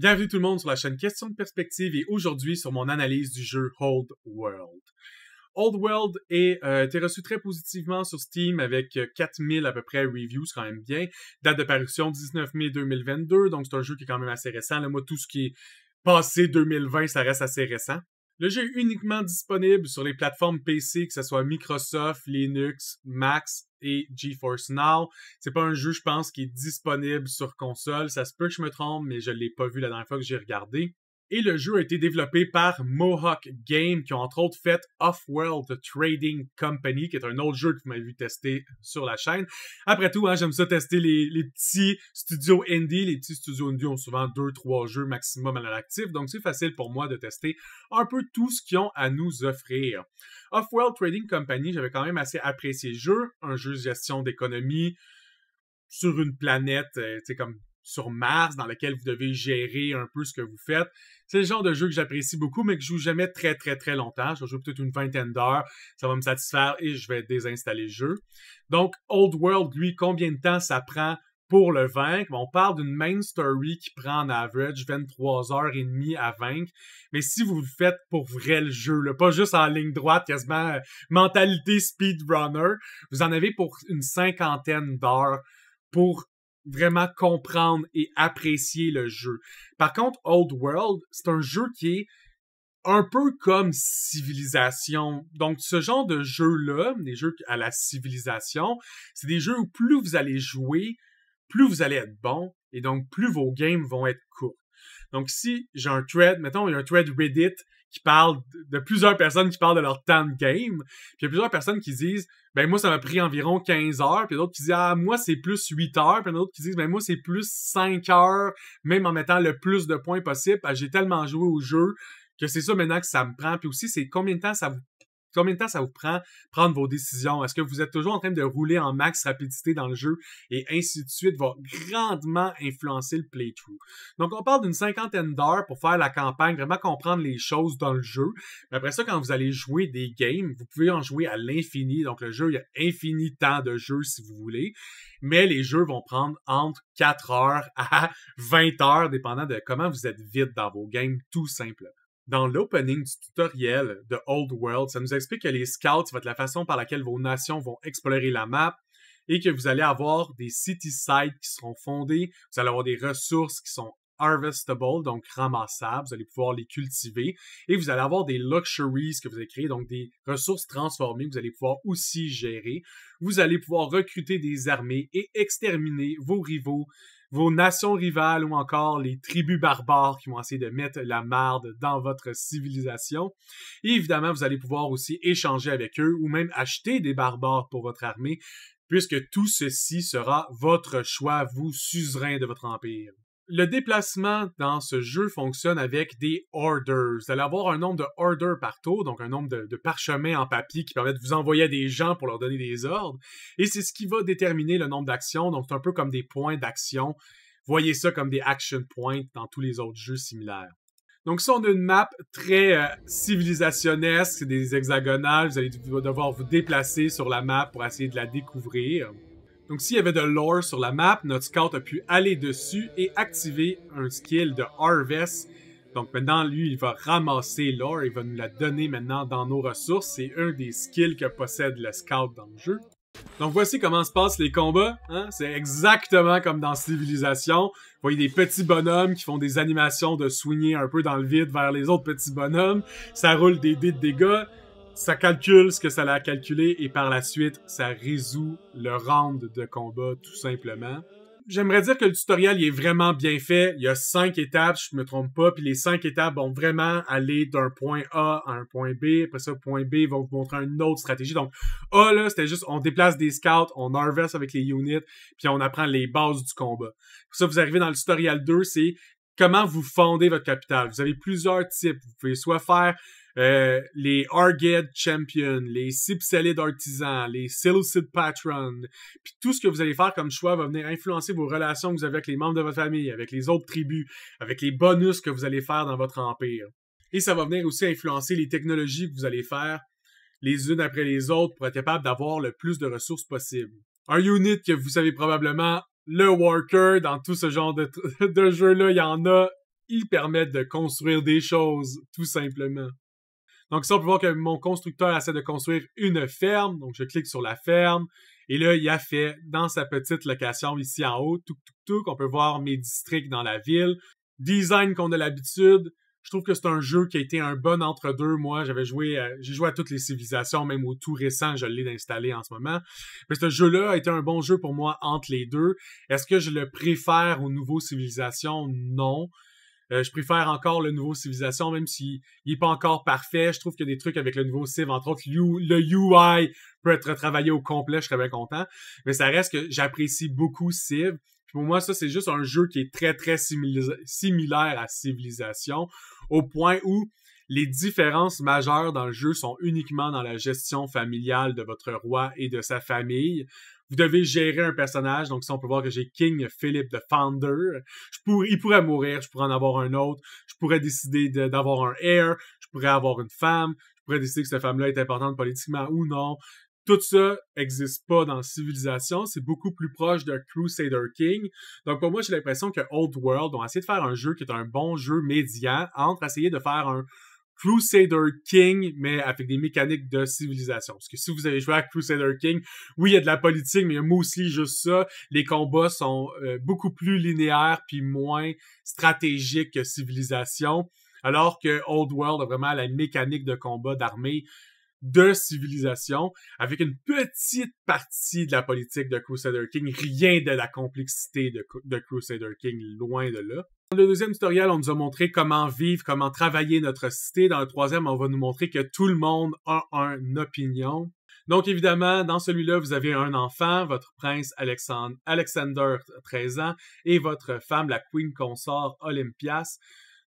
Bienvenue tout le monde sur la chaîne Question de Perspective et aujourd'hui sur mon analyse du jeu Old World. Old World a été reçu très positivement sur Steam avec 4000 à peu près reviews, c'est quand même bien. Date de parution 19 mai 2022, donc c'est un jeu qui est quand même assez récent. Là, moi, tout ce qui est passé 2020, ça reste assez récent. Le jeu est uniquement disponible sur les plateformes PC, que ce soit Microsoft, Linux, Mac et GeForce Now. C'est pas un jeu, je pense, qui est disponible sur console. Ça se peut que je me trompe, mais je l'ai pas vu la dernière fois que j'ai regardé. Et le jeu a été développé par Mohawk Game, qui ont entre autres fait Off-World Trading Company, qui est un autre jeu que vous m'avez vu tester sur la chaîne. Après tout, hein, j'aime ça tester les petits studios indie. Les petits studios indie ont souvent 2-3 jeux maximum à l'actif, donc c'est facile pour moi de tester un peu tout ce qu'ils ont à nous offrir. Off-World Trading Company, j'avais quand même assez apprécié le jeu. Un jeu de gestion d'économie sur une planète, tu sais, comme sur Mars, dans lequel vous devez gérer un peu ce que vous faites. C'est le genre de jeu que j'apprécie beaucoup, mais que je joue jamais très longtemps. Je vais jouer peut-être une vingtaine d'heures, ça va me satisfaire et je vais désinstaller le jeu. Donc, Old World, lui, combien de temps ça prend pour le vaincre? On parle d'une main story qui prend en average 23h30 à vaincre. Mais si vous le faites pour vrai le jeu, là, pas juste en ligne droite, quasiment mentalité speedrunner, vous en avez pour une 50aine d'heures pour vraiment comprendre et apprécier le jeu. Par contre, Old World, c'est un jeu qui est un peu comme Civilisation. Donc, ce genre de jeu-là, des jeux à la Civilisation, c'est des jeux où plus vous allez jouer, plus vous allez être bon, et donc plus vos games vont être courts. Donc, si j'ai un thread, mettons, il y a un thread Reddit qui parle de plusieurs personnes qui parlent de leur temps de game, puis il y a plusieurs personnes qui disent, ben moi, ça m'a pris environ 15 heures, puis d'autres qui disent, ah, moi, c'est plus 8 heures, puis d'autres qui disent, ben moi, c'est plus 5 heures, même en mettant le plus de points possible, parce que j'ai tellement joué au jeu que c'est ça maintenant que ça me prend. Puis aussi, c'est combien de temps ça vous prend prendre vos décisions? Est-ce que vous êtes toujours en train de rouler en max rapidité dans le jeu? Et ainsi de suite va grandement influencer le playthrough. Donc, on parle d'une 50aine d'heures pour faire la campagne, vraiment comprendre les choses dans le jeu. Mais après ça, quand vous allez jouer des games, vous pouvez en jouer à l'infini. Donc, le jeu, il y a infini temps de jeu si vous voulez. Mais les jeux vont prendre entre 4 heures à 20 heures, dépendant de comment vous êtes vite dans vos games, tout simplement. Dans l'opening du tutoriel de Old World, ça nous explique que les scouts va être la façon par laquelle vos nations vont explorer la map et que vous allez avoir des city-sites qui seront fondés, vous allez avoir des ressources qui sont harvestable, donc ramassables, vous allez pouvoir les cultiver et vous allez avoir des luxuries que vous allez créer, donc des ressources transformées que vous allez pouvoir aussi gérer. Vous allez pouvoir recruter des armées et exterminer vos rivaux, vos nations rivales ou encore les tribus barbares qui vont essayer de mettre la marde dans votre civilisation. Et évidemment, vous allez pouvoir aussi échanger avec eux ou même acheter des barbares pour votre armée, puisque tout ceci sera votre choix, vous, suzerain de votre empire. Le déplacement dans ce jeu fonctionne avec des orders. Vous allez avoir un nombre de orders par tour, donc un nombre de parchemins en papier qui permettent de vous envoyer à des gens pour leur donner des ordres. Et c'est ce qui va déterminer le nombre d'actions. Donc c'est un peu comme des points d'action. Voyez ça comme des action points dans tous les autres jeux similaires. Donc ça, on a une map très civilisationnesque, c'est des hexagonales. Vous allez devoir vous déplacer sur la map pour essayer de la découvrir. Donc, s'il y avait de l'ore sur la map, notre scout a pu aller dessus et activer un skill de Harvest. Donc, maintenant, lui, il va ramasser l'ore, il va nous la donner maintenant dans nos ressources. C'est un des skills que possède le scout dans le jeu. Donc, voici comment se passent les combats. Hein? C'est exactement comme dans Civilisation. Vous voyez des petits bonhommes qui font des animations de swinger un peu dans le vide vers les autres petits bonhommes. Ça roule des dés de dégâts. Ça calcule ce que ça a calculé et par la suite, ça résout le round de combat tout simplement. J'aimerais dire que le tutoriel il est vraiment bien fait. Il y a 5 étapes, je me trompe pas, puis les 5 étapes vont vraiment aller d'un point A à un point B. Après ça, point B va vous montrer une autre stratégie. Donc A, là, c'était juste, on déplace des scouts, on harvest avec les units, puis on apprend les bases du combat. Pour ça, vous arrivez dans le tutoriel 2, c'est comment vous fondez votre capitale. Vous avez plusieurs types. Vous pouvez soit faire les Arged Champions, les Sipselid Artisans, les Seleucid Patron, puis tout ce que vous allez faire comme choix va venir influencer vos relations que vous avez avec les membres de votre famille, avec les autres tribus, avec les bonus que vous allez faire dans votre empire. Et ça va venir aussi influencer les technologies que vous allez faire les unes après les autres pour être capable d'avoir le plus de ressources possible. Un unit que vous savez probablement, le Worker, dans tout ce genre de jeu-là, il y en a ils permettent de construire des choses, tout simplement. Donc ici, on peut voir que mon constructeur essaie de construire une ferme. Donc, je clique sur la ferme. Et là, il a fait, dans sa petite location ici en haut, on peut voir mes districts dans la ville. Design qu'on a l'habitude. Je trouve que c'est un jeu qui a été un bon entre-deux. Moi, j'ai joué à toutes les civilisations, même au tout récent, je l'ai installé en ce moment. Mais ce jeu-là a été un bon jeu pour moi entre les deux. Est-ce que je le préfère aux nouveaux civilisations? Non. Je préfère encore le nouveau Civilization, même s'il n'est pas encore parfait. Je trouve qu'il y a des trucs avec le nouveau Civ, entre autres, le UI peut être travaillé au complet, je serais bien content. Mais ça reste que j'apprécie beaucoup Civ. Puis pour moi, ça, c'est juste un jeu qui est très, très similaire à Civilization, au point où les différences majeures dans le jeu sont uniquement dans la gestion familiale de votre roi et de sa famille. Vous devez gérer un personnage. Donc, si on peut voir que j'ai King Philip the Founder, il pourrait mourir, je pourrais en avoir un autre. Je pourrais décider d'avoir un heir. Je pourrais avoir une femme. Je pourrais décider que cette femme-là est importante politiquement ou non. Tout ça n'existe pas dans Civilization. C'est beaucoup plus proche d'un Crusader King. Donc, pour moi, j'ai l'impression que Old World ont essayé de faire un jeu qui est un bon jeu médian entre essayer de faire un Crusader King, mais avec des mécaniques de civilisation. Parce que si vous avez joué à Crusader King, oui, il y a de la politique, mais il y a mostly juste ça. Les combats sont beaucoup plus linéaires puis moins stratégiques que Civilisation. Alors que Old World a vraiment la mécanique de combat d'armée de Civilisation, avec une petite partie de la politique de Crusader King, rien de la complexité de Crusader King, loin de là. Dans le deuxième tutoriel, on nous a montré comment vivre, comment travailler notre cité. Dans le troisième, on va nous montrer que tout le monde a une opinion. Donc, évidemment, dans celui-là, vous avez un enfant, votre prince Alexander, 13 ans, et votre femme, la queen consort Olympias.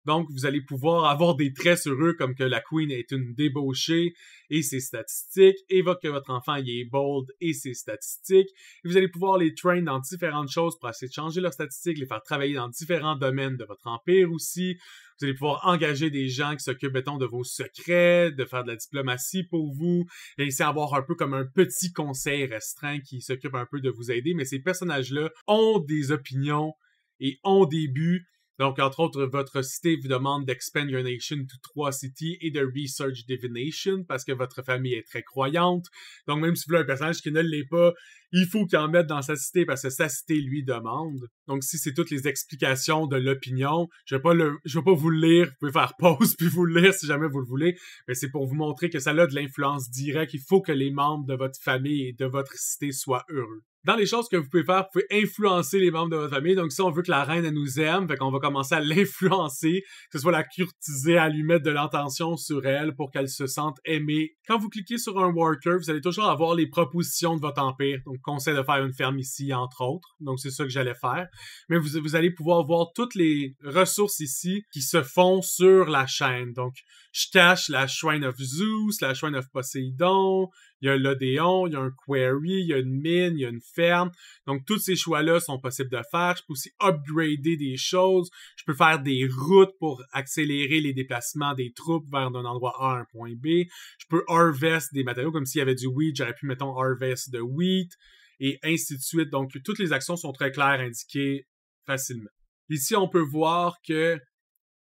Donc, vous allez pouvoir avoir des traits sur eux comme que la queen est une débauchée et ses statistiques, et que votre enfant il est bold et ses statistiques. Et vous allez pouvoir les train dans différentes choses pour essayer de changer leurs statistiques, les faire travailler dans différents domaines de votre empire aussi. Vous allez pouvoir engager des gens qui s'occupent, mettons, de vos secrets, de faire de la diplomatie pour vous, et essayer d'avoir un peu comme un petit conseil restreint qui s'occupe un peu de vous aider. Mais ces personnages-là ont des opinions et ont des buts. Donc, entre autres, votre cité vous demande d'expand your nation to 3 cities et de research divination parce que votre famille est très croyante. Donc, même si vous voulez un personnage qui ne l'est pas, il faut qu'il en mette dans sa cité parce que sa cité lui demande. Donc, si c'est toutes les explications de l'opinion, je vais pas vous le lire. Vous pouvez faire pause puis vous le lire si jamais vous le voulez. Mais c'est pour vous montrer que ça a de l'influence directe. Il faut que les membres de votre famille et de votre cité soient heureux. Dans les choses que vous pouvez faire, vous pouvez influencer les membres de votre famille. Donc, si on veut que la reine, elle nous aime, fait qu'on va commencer à l'influencer, que ce soit la courtiser, à lui mettre de l'attention sur elle pour qu'elle se sente aimée. Quand vous cliquez sur un worker, vous allez toujours avoir les propositions de votre empire. Donc, conseil de faire une ferme ici, entre autres. Donc, c'est ça que j'allais faire. Mais vous allez pouvoir voir toutes les ressources ici qui se font sur la chaîne. Donc, je cache la Shrine of Zeus, la Shrine of Poséidon, il y a l'Odéon, il y a un Quarry, il y a une mine, il y a une ferme. Donc, tous ces choix-là sont possibles de faire. Je peux aussi upgrader des choses. Je peux faire des routes pour accélérer les déplacements des troupes vers un endroit A à un point B. Je peux harvest des matériaux, comme s'il y avait du wheat, j'aurais pu, mettons, harvest de wheat, et ainsi de suite. Donc, toutes les actions sont très claires, indiquées facilement. Ici, on peut voir que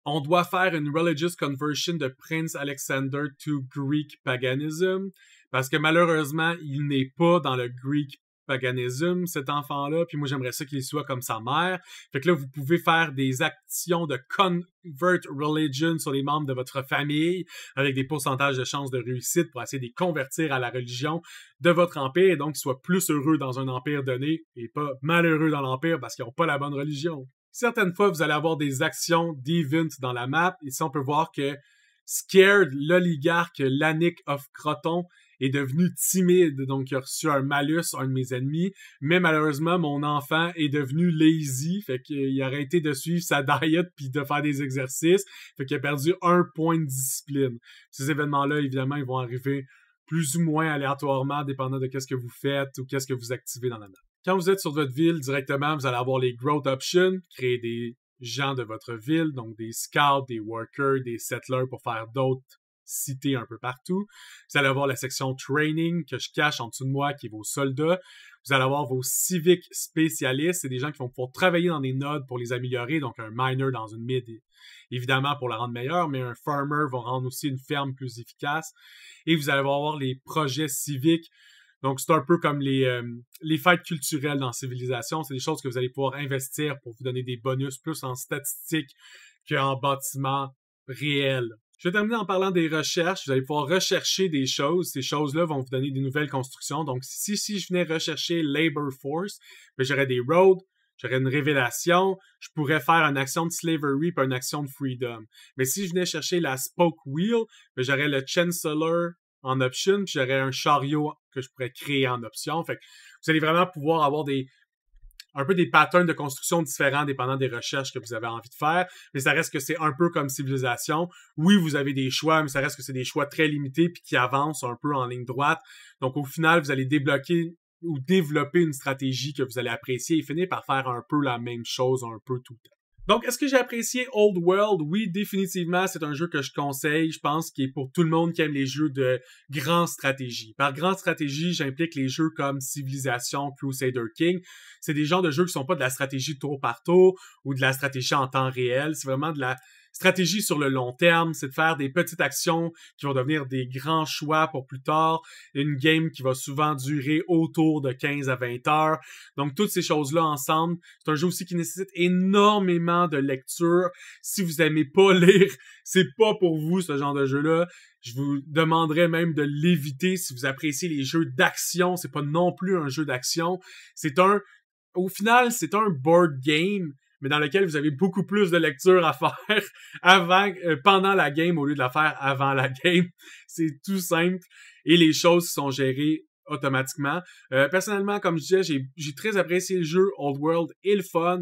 on doit faire une religious conversion de Prince Alexander to Greek paganism, parce que malheureusement, il n'est pas dans le Greek paganism, cet enfant-là, puis moi j'aimerais ça qu'il soit comme sa mère. Fait que là, vous pouvez faire des actions de convert religion sur les membres de votre famille, avec des pourcentages de chances de réussite pour essayer de les convertir à la religion de votre empire, et donc qu'ils soient plus heureux dans un empire donné, et pas malheureux dans l'empire parce qu'ils n'ont pas la bonne religion. Certaines fois, vous allez avoir des actions d'event dans la map. Ici, on peut voir que Scared, l'oligarque Lannick of Croton, est devenu timide, donc il a reçu un malus, un de mes ennemis, mais malheureusement, mon enfant est devenu lazy, fait qu'il a arrêté de suivre sa diet puis de faire des exercices, fait qu'il a perdu 1 point de discipline. Ces événements-là, évidemment, ils vont arriver plus ou moins aléatoirement, dépendant de qu'est-ce que vous faites ou qu'est-ce que vous activez dans la map. Quand vous êtes sur votre ville, directement, vous allez avoir les Growth Options, créer des gens de votre ville, donc des scouts, des workers, des settlers pour faire d'autres cités un peu partout. Vous allez avoir la section Training que je cache en dessous de moi, qui est vos soldats. Vous allez avoir vos civic spécialistes, c'est des gens qui vont pouvoir travailler dans des nodes pour les améliorer, donc un miner dans une mine évidemment, pour la rendre meilleure, mais un farmer va rendre aussi une ferme plus efficace. Et vous allez avoir les projets civiques. Donc, c'est un peu comme les fêtes culturelles dans Civilisation. C'est des choses que vous allez pouvoir investir pour vous donner des bonus plus en statistiques qu'en bâtiments réels. Je vais terminer en parlant des recherches. Vous allez pouvoir rechercher des choses. Ces choses-là vont vous donner des nouvelles constructions. Donc, si je venais rechercher Labor Force, ben, j'aurais des roads, j'aurais une révélation, je pourrais faire une action de slavery puis une action de freedom. Mais si je venais chercher la spoke wheel, ben, j'aurais le chancellor en option, puis j'aurais un chariot que je pourrais créer en option. Fait que vous allez vraiment pouvoir avoir un peu des patterns de construction différents dépendant des recherches que vous avez envie de faire, mais ça reste que c'est un peu comme Civilisation. Oui, vous avez des choix, mais ça reste que c'est des choix très limités puis qui avancent un peu en ligne droite. Donc au final, vous allez débloquer ou développer une stratégie que vous allez apprécier et finir par faire un peu la même chose un peu tout le temps. Donc, est-ce que j'ai apprécié Old World? Oui, définitivement, c'est un jeu que je conseille. Je pense qu'il est pour tout le monde qui aime les jeux de grande stratégie. Par grande stratégie, j'implique les jeux comme Civilization, Crusader King. C'est des genres de jeux qui sont pas de la stratégie tour par tour ou de la stratégie en temps réel. C'est vraiment de la stratégie sur le long terme, c'est de faire des petites actions qui vont devenir des grands choix pour plus tard. Une game qui va souvent durer autour de 15 à 20 heures. Donc, toutes ces choses-là ensemble, c'est un jeu aussi qui nécessite énormément de lecture. Si vous aimez pas lire, c'est pas pour vous, ce genre de jeu-là. Je vous demanderais même de l'éviter si vous appréciez les jeux d'action. C'est pas non plus un jeu d'action. Au final, c'est un board game, mais dans lequel vous avez beaucoup plus de lecture à faire pendant la game au lieu de la faire avant la game. C'est tout simple. Et les choses sont gérées automatiquement. Personnellement, comme je disais, j'ai très apprécié le jeu. Old World est le fun.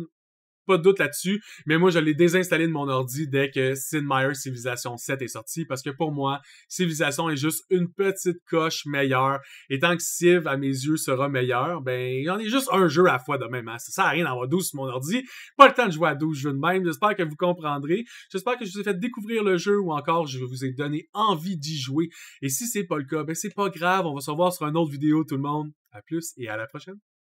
Pas de doute là-dessus, mais moi je l'ai désinstallé de mon ordi dès que Sid Meier's Civilization 7 est sorti, parce que pour moi, Civilization est juste une petite coche meilleure, et tant que Civ, à mes yeux, sera meilleur, ben, il y en a juste un jeu à la fois de même, hein. Ça sert à rien d'avoir 12 sur mon ordi, pas le temps de jouer à 12 jeux de même, j'espère que vous comprendrez, j'espère que je vous ai fait découvrir le jeu, ou encore je vous ai donné envie d'y jouer, et si c'est pas le cas, ben c'est pas grave, on va se revoir sur une autre vidéo tout le monde, à plus, et à la prochaine.